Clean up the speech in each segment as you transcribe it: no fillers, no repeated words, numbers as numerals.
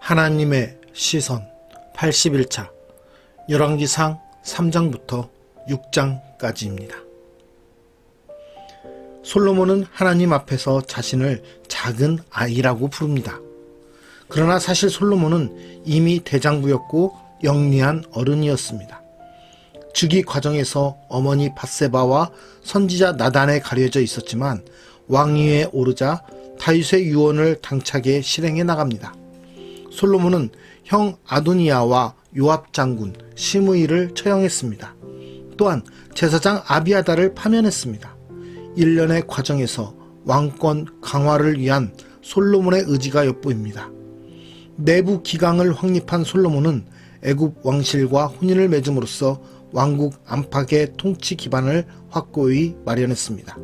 하나님의 시선 81차 열왕기상 3장부터 6장까지입니다. 솔로몬은 하나님 앞에서 자신을 작은 아이라고 부릅니다. 그러나 사실 솔로몬은 이미 대장부였고 영리한 어른이었습니다. 즉위 과정에서 어머니 밧세바와 선지자 나단에 가려져 있었지만 왕위에 오르자 다윗의 유언을 당차게 실행해 나갑니다. 솔로몬은 형 아도니아와 요압 장군 시므이를 처형했습니다. 또한 제사장 아비아달을 파면했습니다. 일련의 과정에서 왕권 강화를 위한 솔로몬의 의지가 엿보입니다. 내부 기강을 확립한 솔로몬은 애굽 왕실과 혼인을 맺음으로써 왕국 안팎의 통치 기반을 확고히 마련했습니다.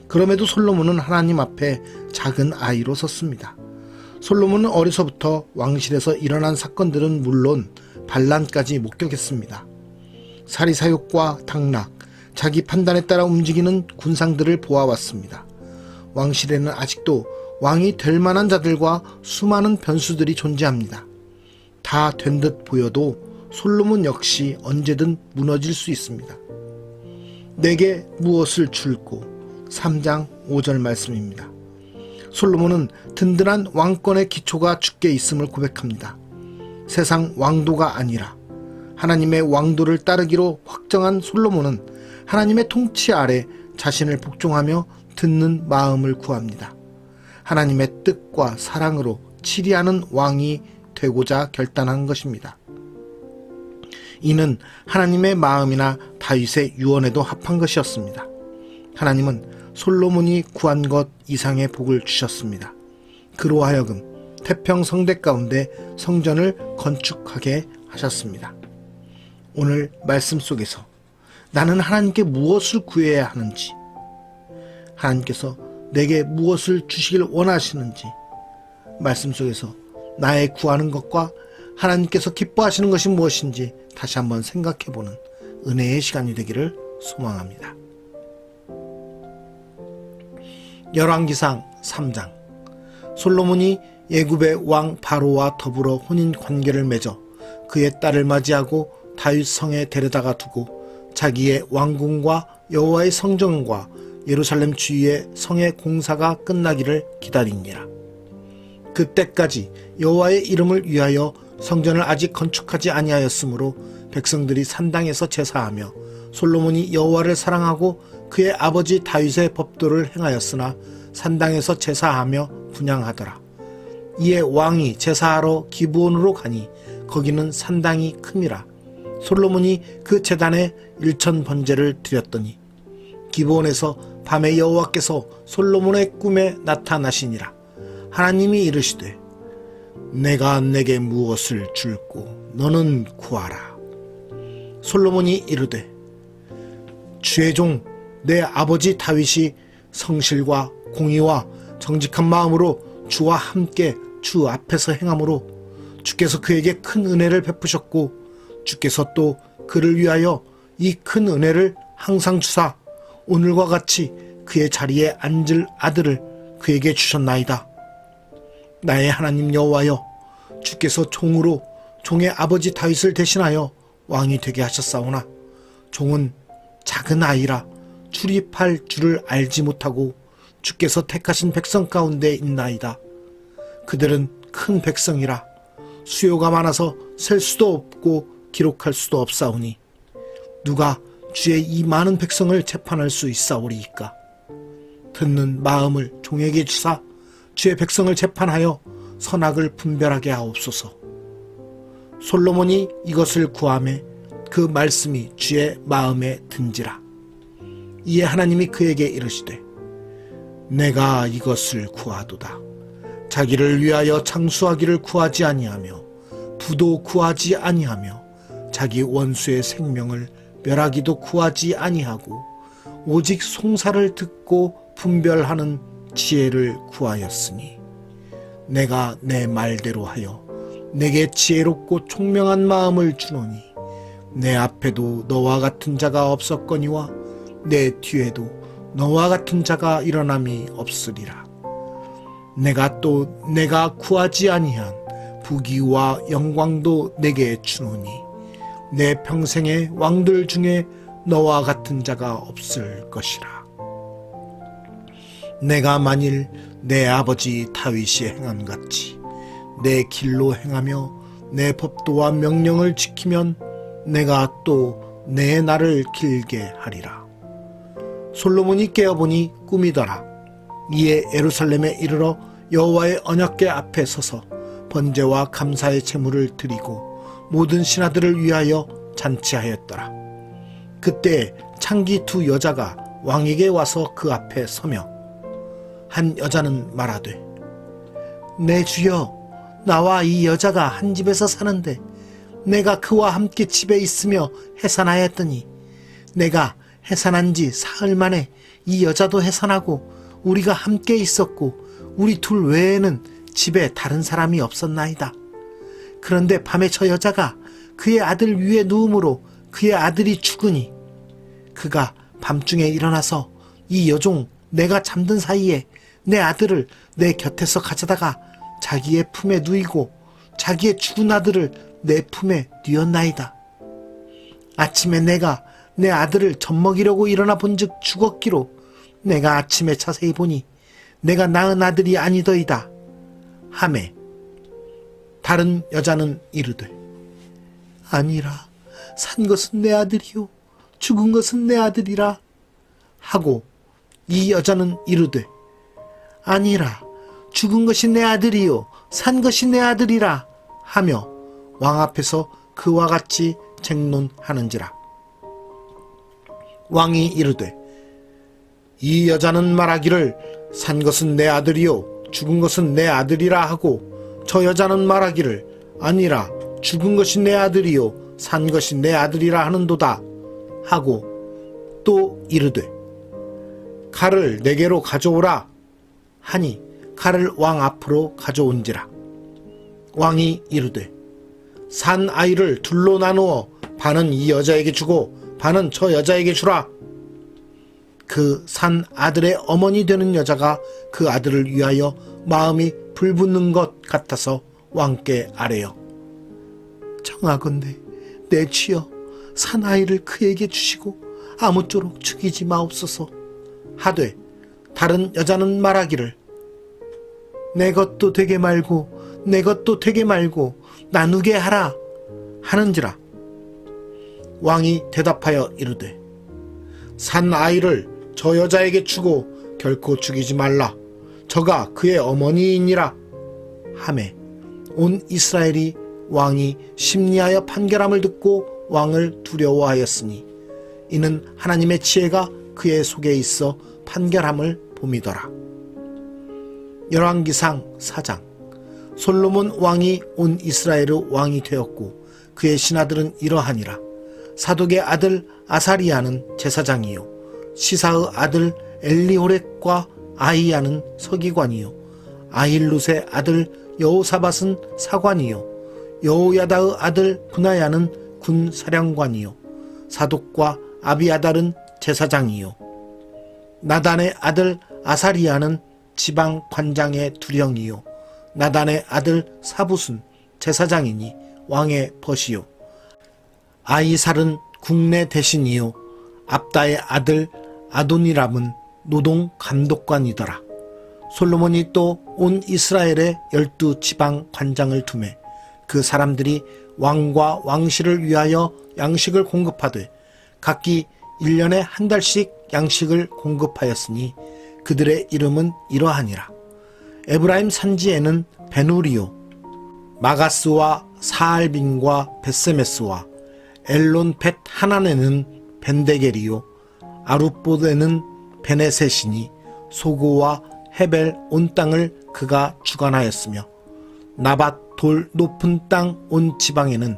그럼에도 솔로몬은 하나님 앞에 작은 아이로 섰습니다. 솔로몬은 어려서부터 왕실에서 일어난 사건들은 물론 반란까지 목격했습니다. 사리사욕과 당락, 자기 판단에 따라 움직이는 군상들을 보아왔습니다. 왕실에는 아직도 왕이 될 만한 자들과 수많은 변수들이 존재합니다. 다 된 듯 보여도 솔로몬 역시 언제든 무너질 수 있습니다. 내게 무엇을 줄꼬 3장 5절 말씀입니다. 솔로몬은 든든한 왕권의 기초가 주께 있음을 고백합니다. 세상 왕도가 아니라 하나님의 왕도를 따르기로 확정한 솔로몬은 하나님의 통치 아래 자신을 복종하며 듣는 마음을 구합니다. 하나님의 뜻과 사랑으로 치리하는 왕이 되고자 결단한 것입니다. 이는 하나님의 마음이나 다윗의 유언에도 합한 것이었습니다. 하나님은 솔로몬이 구한 것 이상의 복을 주셨습니다. 그로 하여금 태평성대 가운데 성전을 건축하게 하셨습니다. 오늘 말씀 속에서 나는 하나님께 무엇을 구해야 하는지, 하나님께서 내게 무엇을 주시길 원하시는지, 말씀 속에서 나의 구하는 것과 하나님께서 기뻐하시는 것이 무엇인지 다시 한번 생각해보는 은혜의 시간이 되기를 소망합니다. 열왕기상 3장 솔로몬이 애굽의 왕 바로와 더불어 혼인 관계를 맺어 그의 딸을 맞이하고 다윗 성에 데려다가 두고 자기의 왕궁과 여호와의 성전과 예루살렘 주위의 성의 공사가 끝나기를 기다리니라. 그때까지 여호와의 이름을 위하여 성전을 아직 건축하지 아니하였으므로 백성들이 산당에서 제사하며 솔로몬이 여호와를 사랑하고 그의 아버지 다윗의 법도를 행하였으나 산당에서 제사하며 분향하더라. 이에 왕이 제사하러 기브온으로 가니 거기는 산당이 큼이라. 솔로몬이 그 제단에 1천 번제를 드렸더니 기브온에서 밤에 여호와께서 솔로몬의 꿈에 나타나시니라. 하나님이 이르시되 내가 내게 무엇을 줄꼬 너는 구하라. 솔로몬이 이르되 주의 종 내 아버지 다윗이 성실과 공의와 정직한 마음으로 주와 함께 주 앞에서 행함으로 주께서 그에게 큰 은혜를 베푸셨고 주께서 또 그를 위하여 이 큰 은혜를 항상 주사 오늘과 같이 그의 자리에 앉을 아들을 그에게 주셨나이다. 나의 하나님 여호와여, 주께서 종으로 종의 아버지 다윗을 대신하여 왕이 되게 하셨사오나 종은 작은 아이라 출입할 줄을 알지 못하고 주께서 택하신 백성 가운데 있나이다. 그들은 큰 백성이라 수요가 많아서 셀 수도 없고 기록할 수도 없사오니 누가 주의 이 많은 백성을 재판할 수 있사오리이까. 듣는 마음을 종에게 주사 주의 백성을 재판하여 선악을 분별하게 하옵소서. 솔로몬이 이것을 구하매 그 말씀이 주의 마음에 든지라. 이에 하나님이 그에게 이르시되 내가 이것을 구하도다. 자기를 위하여 장수하기를 구하지 아니하며 부도 구하지 아니하며 자기 원수의 생명을 멸하기도 구하지 아니하고 오직 송사를 듣고 분별하는 지혜를 구하였으니 내가 내 말대로 하여 내게 지혜롭고 총명한 마음을 주노니 내 앞에도 너와 같은 자가 없었거니와 내 뒤에도 너와 같은 자가 일어남이 없으리라. 내가 또 내가 구하지 아니한 부귀와 영광도 내게 주노니 내 평생의 왕들 중에 너와 같은 자가 없을 것이라. 내가 만일 내 아버지 다윗이 행함같이 내 길로 행하며 내 법도와 명령을 지키면 내가 또 내 날을 길게 하리라. 솔로몬이 깨어보니 꿈이더라. 이에 예루살렘에 이르러 여호와의 언약궤 앞에 서서 번제와 감사의 제물을 드리고 모든 신하들을 위하여 잔치하였더라. 그때 창기 두 여자가 왕에게 와서 그 앞에 서며 한 여자는 말하되, 내 주여, 나와 이 여자가 한 집에서 사는데 내가 그와 함께 집에 있으며 해산하였더니 내가 해산한 지 사흘 만에 이 여자도 해산하고 우리가 함께 있었고 우리 둘 외에는 집에 다른 사람이 없었나이다. 그런데 밤에 저 여자가 그의 아들 위에 누움으로 그의 아들이 죽으니 그가 밤중에 일어나서 이 여종 내가 잠든 사이에 내 아들을 내 곁에서 가져다가 자기의 품에 누이고 자기의 죽은 아들을 내 품에 뉘었나이다. 아침에 내가 내 아들을 젖먹이려고 일어나 본즉 죽었기로 내가 아침에 자세히 보니 내가 낳은 아들이 아니더이다 하매 다른 여자는 이르되, 아니라 산 것은 내 아들이요 죽은 것은 내 아들이라 하고 이 여자는 이르되, 아니라 죽은 것이 내 아들이요 산 것이 내 아들이라 하며 왕 앞에서 그와 같이 쟁론하는지라. 왕이 이르되, 이 여자는 말하기를 산 것은 내 아들이요 죽은 것은 내 아들이라 하고 저 여자는 말하기를 아니라 죽은 것이 내 아들이요 산 것이 내 아들이라 하는도다 하고 또 이르되, 칼을 내게로 가져오라 하니 칼을 왕 앞으로 가져온지라. 왕이 이르되, 산 아이를 둘로 나누어 반은 이 여자에게 주고 반은 저 여자에게 주라. 그 산 아들의 어머니 되는 여자가 그 아들을 위하여 마음이 불붙는 것 같아서 왕께 아뢰어, 청하건대 내 주여 산 아이를 그에게 주시고 아무쪼록 죽이지 마옵소서 하되 다른 여자는 말하기를, 내 것도 되게 말고 내 것도 되게 말고 나누게 하라 하는지라. 왕이 대답하여 이르되, 산 아이를 저 여자에게 주고 결코 죽이지 말라. 저가 그의 어머니이니라 하매 온 이스라엘이 왕이 심리하여 판결함을 듣고 왕을 두려워하였으니 이는 하나님의 지혜가 그의 속에 있어 판결함을 봄이더라. 열왕기상 4장. 솔로몬 왕이 온 이스라엘의 왕이 되었고 그의 신하들은 이러하니라. 사독의 아들 아사리야는 제사장이요 시사의 아들 엘리호렉과 아히야는 서기관이요 아힐룻의 아들 여호사밧은 사관이요 여호야다의 아들 분하야는 군사령관이요 사독과 아비아달은 제사장이요 나단의 아들 아사리야는 지방 관장의 두령이요 나단의 아들 사붓은 제사장이니 왕의 벗이요 아이살은 국내 대신이요 압다의 아들 아도니람은 노동 감독관이더라. 솔로몬이 또 온 이스라엘에 12 지방 관장을 두매 그 사람들이 왕과 왕실을 위하여 양식을 공급하되 각기 1년에 한 달씩 양식을 공급하였으니 그들의 이름은 이러하니라. 에브라임 산지에는 베누리요 마가스와 사알빈과 벳세메스와 엘론 벳 하난에는 벤데겔이요 아룻봇에는 베네셋이니 소고와 헤벨 온 땅을 그가 주관하였으며 나밧 돌 높은 땅 온 지방에는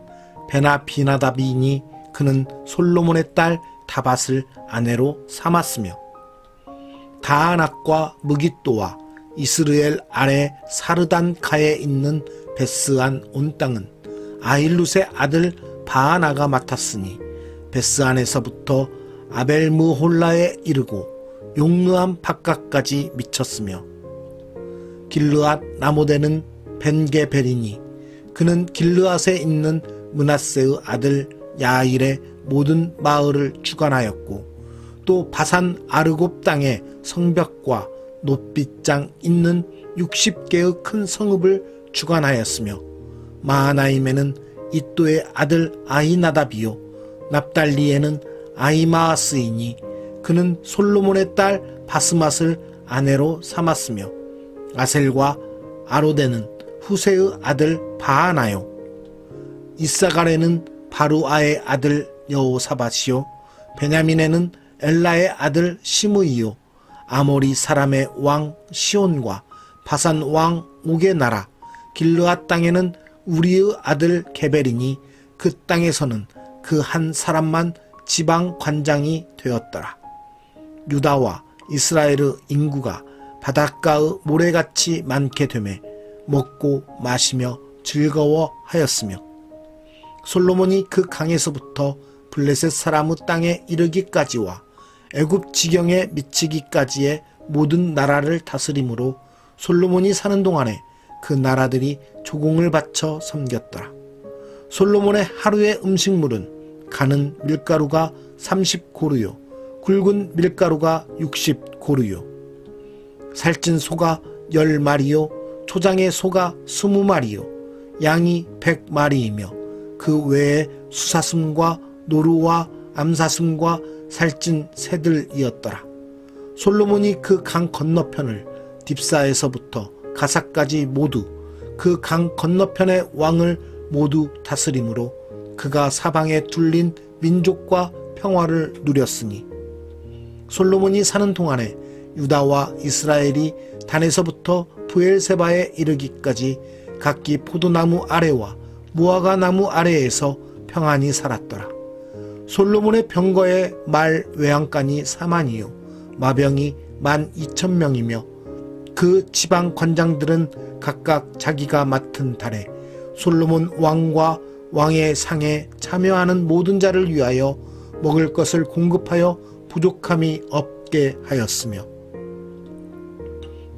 베나비나답이니 그는 솔로몬의 딸 다밧을 아내로 삼았으며 다아낙과 무깃도와 이스르엘 아래 사르단가에 있는 베스안 온 땅은 아힐룻의 아들 바하나가 맡았으니 베스안에서부터 아벨무홀라에 이르고 용르암 바깥까지 미쳤으며 길르앗 나모데는 벤게베리니 그는 길르앗에 있는 므낫세의 아들 야일의 모든 마을을 주관하였고 또 바산 아르곱 땅의 성벽과 놋빗장 있는 60개의 큰 성읍을 주관하였으며 마하나임에는 이또의 아들 아히나답이요 납달리에는 아히마아스이니 그는 솔로몬의 딸 바스맛을 아내로 삼았으며 아셀과 아로데는 후세의 아들 바하나요 이사갈에는 바루아의 아들 여호사밧이요 베냐민에는 엘라의 아들 시므이요 아모리 사람의 왕 시온과 바산 왕 옥의 나라 길르앗 땅에는 우리의 아들 게벨이니 그 땅에서는 그 한 사람만 지방 관장이 되었더라. 유다와 이스라엘의 인구가 바닷가의 모래같이 많게 되매 먹고 마시며 즐거워하였으며 솔로몬이 그 강에서부터 블레셋 사람의 땅에 이르기까지와 애굽 지경에 미치기까지의 모든 나라를 다스림으로 솔로몬이 사는 동안에 그 나라들이 조공을 바쳐 섬겼더라. 솔로몬의 하루의 음식물은 가는 밀가루가 30고루요 굵은 밀가루가 60고루요 살찐 소가 10마리요 초장의 소가 20마리요 양이 100마리이며 그 외에 수사슴과 노루와 암사슴과 살찐 새들이었더라. 솔로몬이 그 강 건너편을 딥사에서부터 가사까지 모두 그 강 건너편의 왕을 모두 다스림으로 그가 사방에 둘린 민족과 평화를 누렸으니 솔로몬이 사는 동안에 유다와 이스라엘이 단에서부터 부엘세바에 이르기까지 각기 포도나무 아래와 무화과 나무 아래에서 평안히 살았더라. 솔로몬의 병거의 말 외양간이 4만이요 마병이 12,000명이며 그 지방 관장들은 각각 자기가 맡은 달에 솔로몬 왕과 왕의 상에 참여하는 모든 자를 위하여 먹을 것을 공급하여 부족함이 없게 하였으며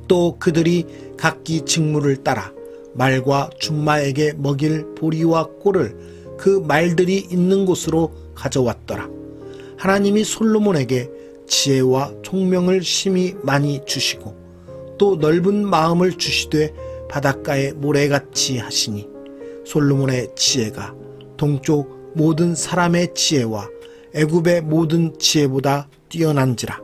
또 그들이 각기 직무를 따라 말과 준마에게 먹일 보리와 꼴을 그 말들이 있는 곳으로 가져왔더라. 하나님이 솔로몬에게 지혜와 총명을 심히 많이 주시고 또 넓은 마음을 주시되 바닷가의 모래같이 하시니 솔로몬의 지혜가 동쪽 모든 사람의 지혜와 애굽의 모든 지혜보다 뛰어난지라.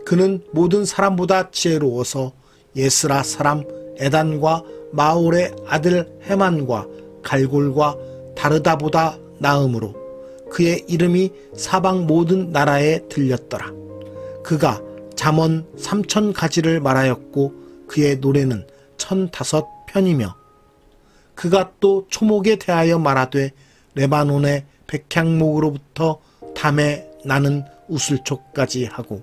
그는 모든 사람보다 지혜로워서 예스라 사람 에단과 마올의 아들 헤만과 갈골과 다르다보다 나음으로 그의 이름이 사방 모든 나라에 들렸더라. 그가 잠언 3,000가지를 말하였고 그의 노래는 1,005편이며 그가 또 초목에 대하여 말하되 레바논의 백향목으로부터 담에 나는 우슬초까지 하고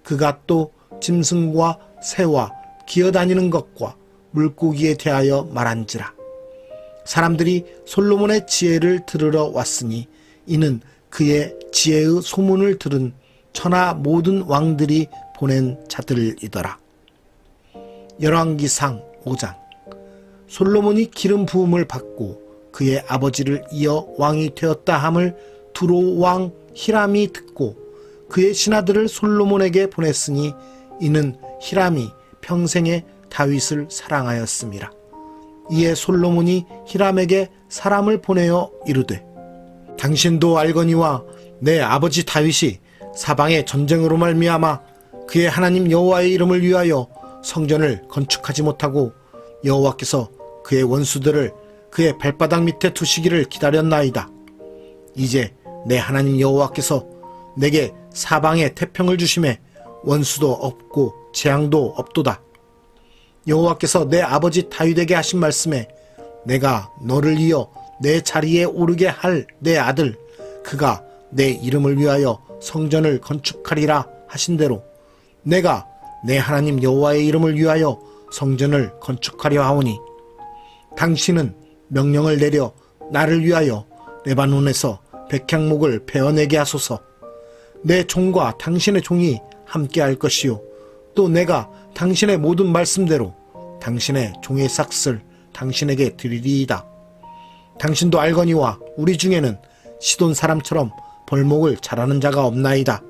그가 또 짐승과 새와 기어다니는 것과 물고기에 대하여 말한지라. 사람들이 솔로몬의 지혜를 들으러 왔으니 이는 그의 지혜의 소문을 들은 천하 모든 왕들이 보낸 자들이더라. 열왕기상 5장. 솔로몬이 기름 부음을 받고 그의 아버지를 이어 왕이 되었다 함을 두로 왕 히람이 듣고 그의 신하들을 솔로몬에게 보냈으니 이는 히람이 평생에 다윗을 사랑하였음이라. 이에 솔로몬이 히람에게 사람을 보내어 이르되 당신도 알거니와 내 아버지 다윗이 사방의 전쟁으로 말미암아 그의 하나님 여호와의 이름을 위하여 성전을 건축하지 못하고 여호와께서 그의 원수들을 그의 발바닥 밑에 두시기를 기다렸나이다. 이제 내 하나님 여호와께서 내게 사방에 태평을 주심에 원수도 없고 재앙도 없도다. 여호와께서 내 아버지 다윗에게 하신 말씀에 내가 너를 이어 내 자리에 오르게 할 내 아들 그가 내 이름을 위하여 성전을 건축하리라 하신 대로 내가 내 하나님 여호와의 이름을 위하여 성전을 건축하려 하오니 당신은 명령을 내려 나를 위하여 레바논에서 백향목을 베어내게 하소서. 내 종과 당신의 종이 함께 할 것이요 또 내가 당신의 모든 말씀대로 당신의 종의 삭슬 당신에게 드리리이다. 당신도 알거니와 우리 중에는 시돈 사람처럼 벌목을 잘하는 자가 없나이다.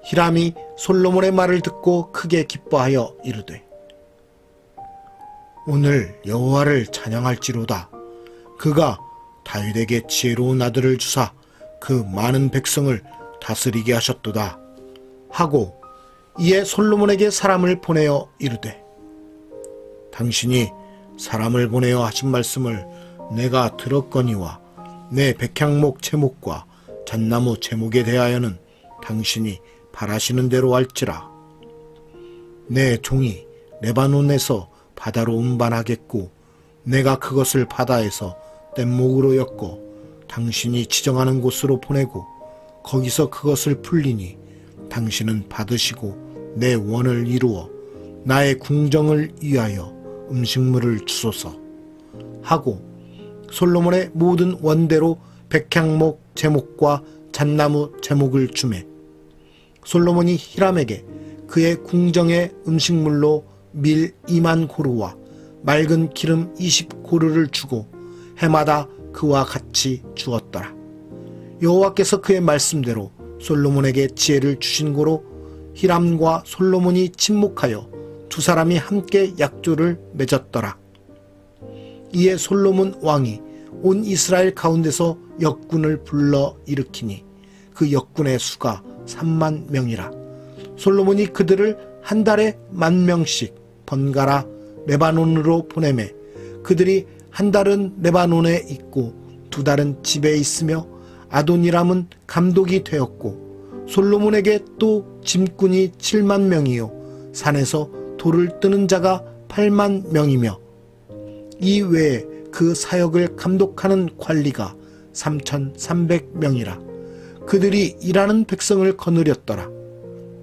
히람이 솔로몬의 말을 듣고 크게 기뻐하여 이르되 오늘 여호와를 찬양할지로다. 그가 다윗에게 지혜로운 아들을 주사 그 많은 백성을 다스리게 하셨도다 하고 이에 솔로몬에게 사람을 보내어 이르되 당신이 사람을 보내어 하신 말씀을 내가 들었거니와 내 백향목 제목과 잣나무 제목에 대하여는 당신이 바라시는 대로 할지라. 내 종이 레바논에서 바다로 운반하겠고 내가 그것을 바다에서 뗏목으로 엮어 당신이 지정하는 곳으로 보내고 거기서 그것을 풀리니 당신은 받으시고 내 원을 이루어 나의 궁정을 위하여 음식물을 주소서 하고 솔로몬의 모든 원대로 백향목 제목과 잣나무 제목을 주매 솔로몬이 히람에게 그의 궁정의 음식물로 밀 2만 고루와 맑은 기름 20고루를 주고 해마다 그와 같이 주었더라. 여호와께서 그의 말씀대로 솔로몬에게 지혜를 주신 고로 히람과 솔로몬이 친목하여 두 사람이 함께 약조를 맺었더라. 이에 솔로몬 왕이 온 이스라엘 가운데서 역군을 불러 일으키니 그 역군의 수가 3만 명이라. 솔로몬이 그들을 한 달에 10,000명씩 번갈아 레바논으로 보내매 그들이 한 달은 레바논에 있고 두 달은 집에 있으며 아도니람은 감독이 되었고 솔로몬에게 또 짐꾼이 7만 명이요 산에서 돌을 뜨는 자가 8만 명이며 이 외에 그 사역을 감독하는 관리가 3,300명이라. 그들이 일하는 백성을 거느렸더라.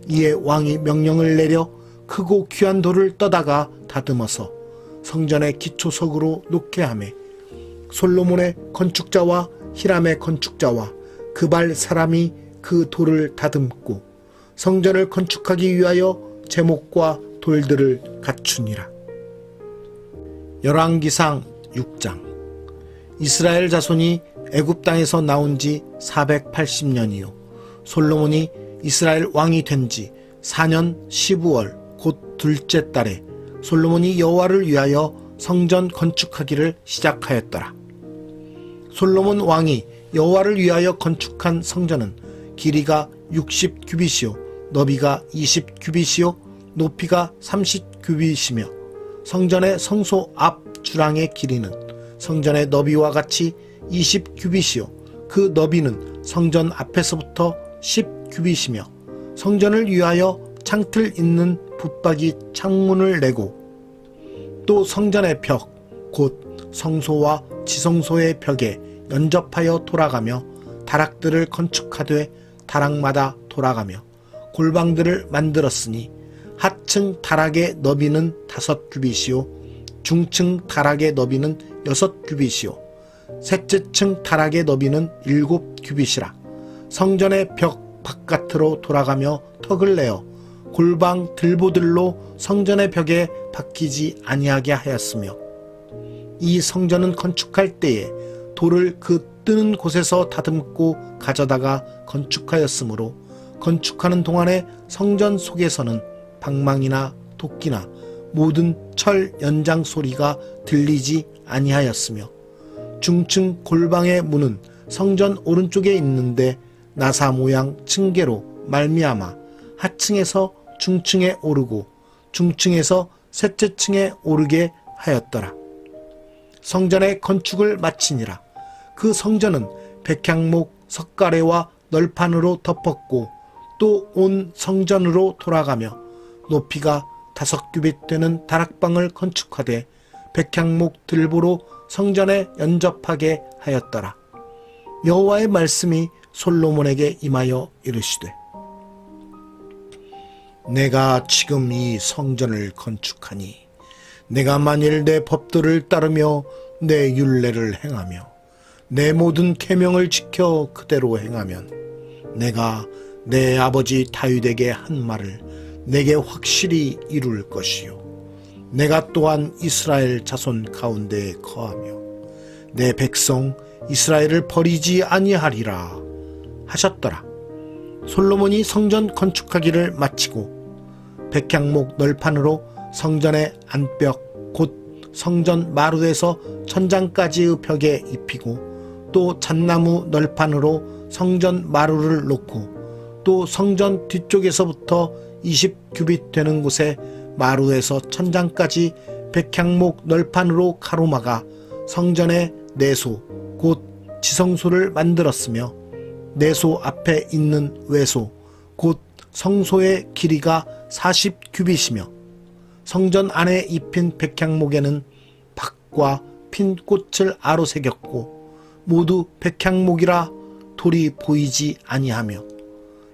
이에 왕이 명령을 내려 크고 귀한 돌을 떠다가 다듬어서 성전의 기초석으로 놓게 하며 솔로몬의 건축자와 히람의 건축자와 그발 사람이 그 돌을 다듬고 성전을 건축하기 위하여 제목과 돌들을 갖추니라. 열왕기상 6장. 이스라엘 자손이 애굽 땅에서 나온 지 480년이요 솔로몬이 이스라엘 왕이 된 지 4년 15월 곧 둘째 달에 솔로몬이 여호와를 위하여 성전 건축하기를 시작하였더라. 솔로몬 왕이 여호와를 위하여 건축한 성전은 길이가 60규빗이요 너비가 20규빗이요 높이가 30규빗이며 성전의 성소 앞 주랑의 길이는 성전의 너비와 같이 20규빗이요 그 너비는 성전 앞에서부터 10규빗이며 성전을 위하여 창틀 있는 붙박이 창문을 내고 또 성전의 벽 곧 성소와 지성소의 벽에 연접하여 돌아가며 다락들을 건축하되 다락마다 돌아가며 골방들을 만들었으니 하층 다락의 너비는 5규빗이요 중층 다락의 너비는 6규빗이요 셋째층 다락의 너비는 7규빗이라. 성전의 벽 바깥으로 돌아가며 턱을 내어 골방 들보들로 성전의 벽에 박히지 아니하게 하였으며 이 성전은 건축할 때에 돌을 그 뜨는 곳에서 다듬고 가져다가 건축하였으므로 건축하는 동안에 성전 속에서는 방망이나 도끼나 모든 철 연장 소리가 들리지 아니하였으며 중층 골방의 문은 성전 오른쪽에 있는데 나사 모양 층계로 말미암아 하층에서 중층에 오르고 중층에서 셋째 층에 오르게 하였더라. 성전의 건축을 마치니라. 그 성전은 백향목 석가래와 널판으로 덮었고 또 온 성전으로 돌아가며 높이가 5규빗 되는 다락방을 건축하되 백향목 들보로 성전에 연접하게 하였더라. 여호와의 말씀이 솔로몬에게 임하여 이르시되 내가 지금 이 성전을 건축하니 내가 만일 내 법도를 따르며 내 율례를 행하며 내 모든 계명을 지켜 그대로 행하면 내가 내 아버지 다윗에게 한 말을 내게 확실히 이룰 것이요 내가 또한 이스라엘 자손 가운데에 거하며 내 백성 이스라엘을 버리지 아니하리라 하셨더라. 솔로몬이 성전 건축하기를 마치고 백향목 널판으로 성전의 안벽 곧 성전 마루에서 천장까지의 벽에 입히고 또 잣나무 널판으로 성전 마루를 놓고 또 성전 뒤쪽에서부터 20규빗 되는 곳에 마루에서 천장까지 백향목 널판으로 가로막아 성전의 내소 곧 지성소를 만들었으며 내소 앞에 있는 외소 곧 성소의 길이가 40규빗이며 성전 안에 입힌 백향목에는 박과 핀 꽃을 아로새겼고 모두 백향목이라 돌이 보이지 아니하며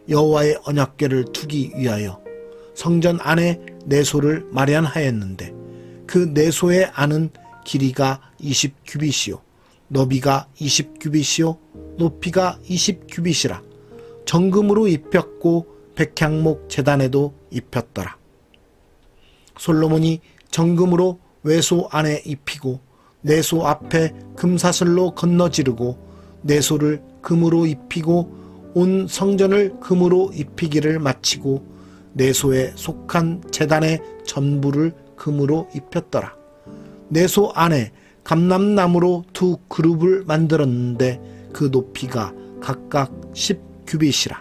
여호와의 언약궤를 두기 위하여 성전 안에 내소를 마련하였는데 그 내소의 안은 길이가 20규빗이요 너비가 20규빗이요 높이가 20규빗이라 정금으로 입혔고 백향목 제단에도 입혔더라. 솔로몬이 정금으로 외소 안에 입히고 내소 앞에 금사슬로 건너지르고 내소를 금으로 입히고 온 성전을 금으로 입히기를 마치고 내소에 속한 제단의 전부를 금으로 입혔더라. 내소 안에 감람나무로 두 그룹을 만들었는데 그 높이가 각각 10규빗이라.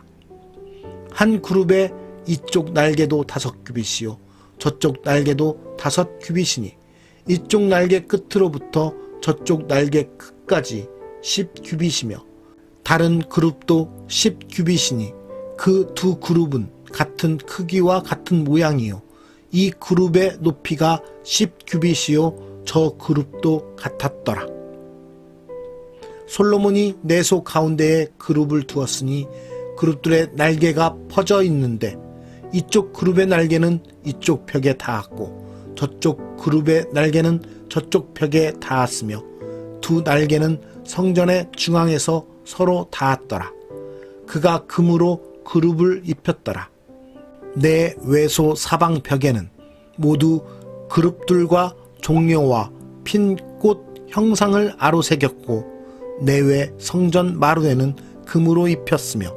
한 그룹의 이쪽 날개도 5규빗이요 저쪽 날개도 5규빗이니 이쪽 날개 끝으로부터 저쪽 날개 끝까지 10규빗이며 다른 그룹도 10규빗이니 그 두 그룹은 같은 크기와 같은 모양이요 이 그룹의 높이가 10규빗이요 저 그룹도 같았더라. 솔로몬이 내소 가운데에 그룹을 두었으니 그룹들의 날개가 퍼져 있는데 이쪽 그룹의 날개는 이쪽 벽에 닿았고 저쪽 그룹의 날개는 저쪽 벽에 닿았으며 두 날개는 성전의 중앙에서 서로 닿았더라. 그가 금으로 그룹을 입혔더라. 내 외소 사방 벽에는 모두 그룹들과 종려와 핀 꽃 형상을 아로새겼고 내외 성전 마루에는 금으로 입혔으며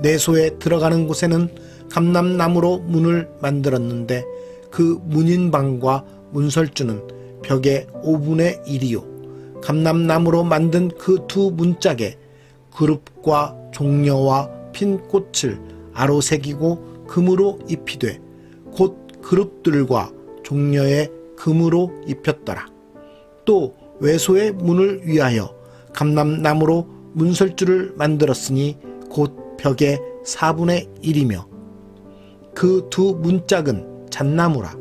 내소에 들어가는 곳에는 감람나무로 문을 만들었는데 그 문인방과 문설주는 벽의 5분의 1이요 감람나무로 만든 그 두 문짝에 그룹과 종려와 핀 꽃을 아로새기고 금으로 입히되 곧 그룹들과 종려에 금으로 입혔더라. 또 외소의 문을 위하여 감람나무로 문설주를 만들었으니 곧 벽의 4분의 1이며 그 두 문짝은 잣나무라.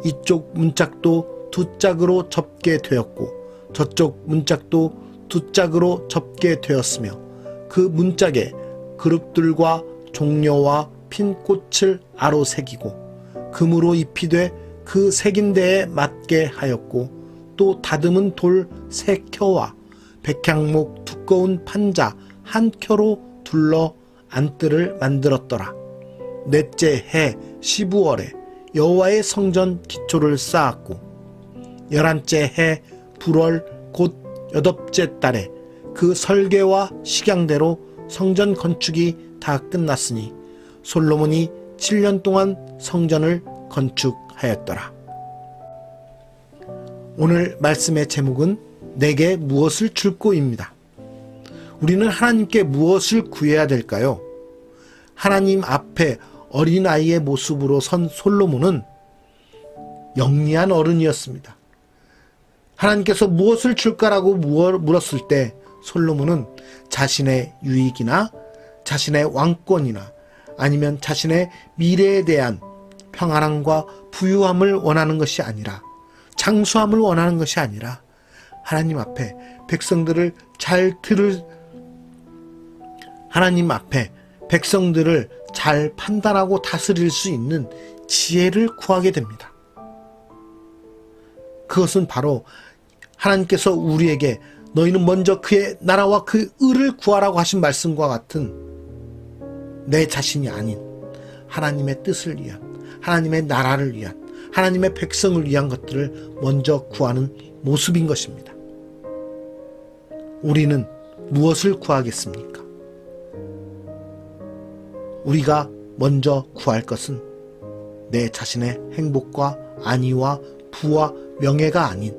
이쪽 문짝도 두 짝으로 접게 되었고 저쪽 문짝도 두 짝으로 접게 되었으며 그 문짝에 그룹들과 종려와 핀 꽃을 아로새기고 금으로 입히되 그 새긴 데에 맞게 하였고 또 다듬은 돌 3켜와 백향목 두꺼운 판자 1켜로 둘러 안뜰을 만들었더라. 넷째 해 15월에 여호와의 성전 기초를 쌓았고 11째 해 불월 곧 8째 달에 그 설계와 식양대로 성전 건축이 다 끝났으니 솔로몬이 7년 동안 성전을 건축하였더라. 오늘 말씀의 제목은 내게 무엇을 줄꼬입니다. 우리는 하나님께 무엇을 구해야 될까요? 하나님 앞에 어린아이의 모습으로 선 솔로몬은 영리한 어른이었습니다. 하나님께서 무엇을 줄까라고 물었을 때 솔로몬은 자신의 유익이나 자신의 왕권이나 아니면 자신의 미래에 대한 평안함과 부유함을 원하는 것이 아니라 장수함을 원하는 것이 아니라 하나님 앞에 백성들을 하나님 앞에 백성들을 잘 판단하고 다스릴 수 있는 지혜를 구하게 됩니다. 그것은 바로 하나님께서 우리에게 너희는 먼저 그의 나라와 그 의를 구하라고 하신 말씀과 같은 내 자신이 아닌 하나님의 뜻을 위한 하나님의 나라를 위한 하나님의 백성을 위한 것들을 먼저 구하는 모습인 것입니다. 우리는 무엇을 구하겠습니까? 우리가 먼저 구할 것은 내 자신의 행복과 안위와 부와 명예가 아닌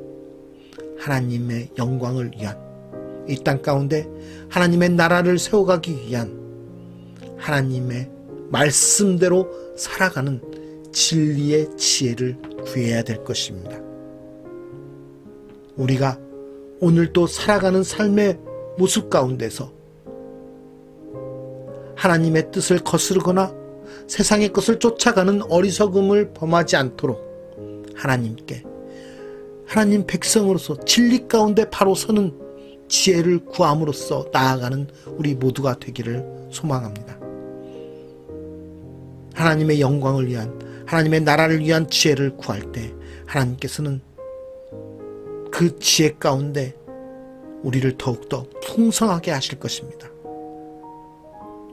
하나님의 영광을 위한, 이 땅 가운데 하나님의 나라를 세워가기 위한 하나님의 말씀대로 살아가는 진리의 지혜를 구해야 될 것입니다. 우리가 오늘 또 살아가는 삶의 모습 가운데서 하나님의 뜻을 거스르거나 세상의 것을 쫓아가는 어리석음을 범하지 않도록 하나님께, 하나님 백성으로서 진리 가운데 바로 서는 지혜를 구함으로써 나아가는 우리 모두가 되기를 소망합니다. 하나님의 영광을 위한, 하나님의 나라를 위한 지혜를 구할 때 하나님께서는 그 지혜 가운데 우리를 더욱더 풍성하게 하실 것입니다.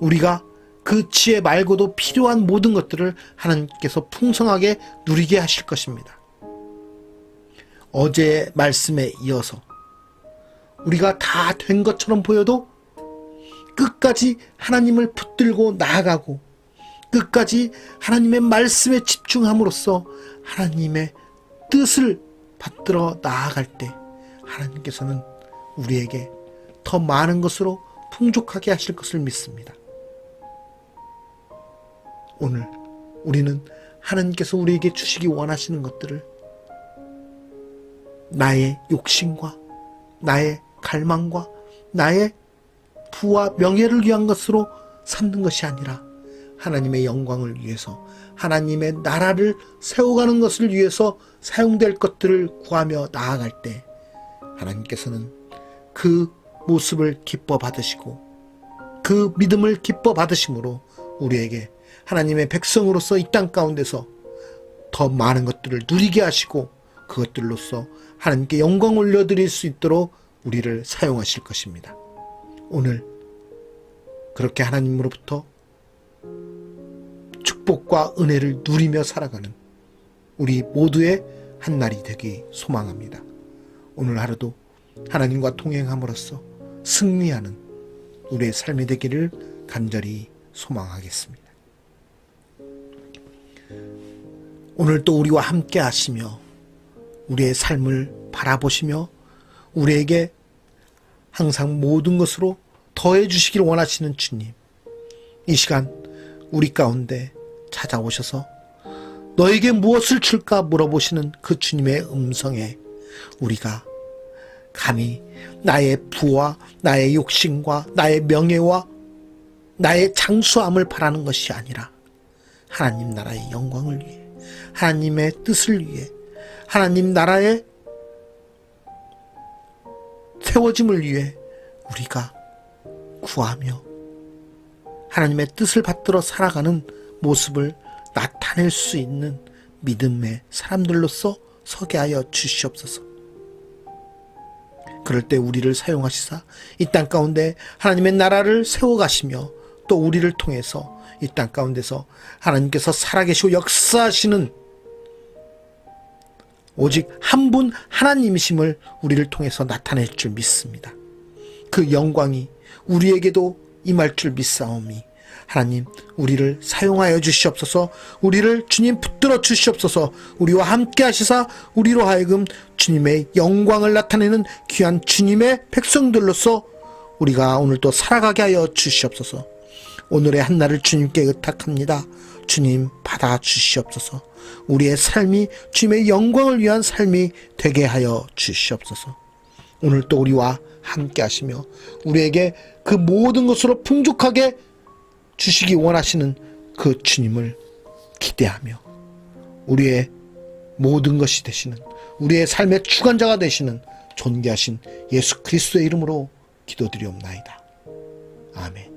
우리가 그 지혜 말고도 필요한 모든 것들을 하나님께서 풍성하게 누리게 하실 것입니다. 어제의 말씀에 이어서 우리가 다 된 것처럼 보여도 끝까지 하나님을 붙들고 나아가고 끝까지 하나님의 말씀에 집중함으로써 하나님의 뜻을 받들어 나아갈 때 하나님께서는 우리에게 더 많은 것으로 풍족하게 하실 것을 믿습니다. 오늘 우리는 하나님께서 우리에게 주시기 원하시는 것들을 나의 욕심과 나의 갈망과 나의 부와 명예를 위한 것으로 삼는 것이 아니라 하나님의 영광을 위해서, 하나님의 나라를 세워가는 것을 위해서 사용될 것들을 구하며 나아갈 때 하나님께서는 그 모습을 기뻐 받으시고 그 믿음을 기뻐 받으심으로 우리에게 하나님의 백성으로서 이 땅 가운데서 더 많은 것들을 누리게 하시고 그것들로서 하나님께 영광 올려드릴 수 있도록 우리를 사용하실 것입니다. 오늘 그렇게 하나님으로부터 축복과 은혜를 누리며 살아가는 우리 모두의 한 날이 되기 소망합니다. 오늘 하루도 하나님과 동행함으로써 승리하는 우리의 삶이 되기를 간절히 소망하겠습니다. 오늘 또 우리와 함께 하시며 우리의 삶을 바라보시며 우리에게 항상 모든 것으로 더해 주시길 원하시는 주님, 이 시간 우리 가운데 찾아오셔서 너에게 무엇을 줄까 물어보시는 그 주님의 음성에 우리가 감히 나의 부와 나의 욕심과 나의 명예와 나의 장수함을 바라는 것이 아니라 하나님 나라의 영광을 위해, 하나님의 뜻을 위해, 하나님 나라의 세워짐을 위해 우리가 구하며 하나님의 뜻을 받들어 살아가는 모습을 나타낼 수 있는 믿음의 사람들로서 서게 하여 주시옵소서. 그럴 때 우리를 사용하시사 이 땅 가운데 하나님의 나라를 세워가시며 또 우리를 통해서 이 땅 가운데서 하나님께서 살아계시고 역사하시는 오직 한 분 하나님이심을 우리를 통해서 나타낼 줄 믿습니다. 그 영광이 우리에게도 임할 줄 믿사오니 하나님 우리를 사용하여 주시옵소서. 우리를 주님 붙들어 주시옵소서. 우리와 함께 하시사 우리로 하여금 주님의 영광을 나타내는 귀한 주님의 백성들로서 우리가 오늘 또 살아가게 하여 주시옵소서. 오늘의 한날을 주님께 의탁합니다. 주님 받아 주시옵소서. 우리의 삶이 주님의 영광을 위한 삶이 되게 하여 주시옵소서. 오늘 또 우리와 함께 하시며 우리에게 그 모든 것으로 풍족하게 주시기 원하시는 그 주님을 기대하며 우리의 모든 것이 되시는, 우리의 삶의 주관자가 되시는 존귀하신 예수 그리스도의 이름으로 기도드리옵나이다. 아멘.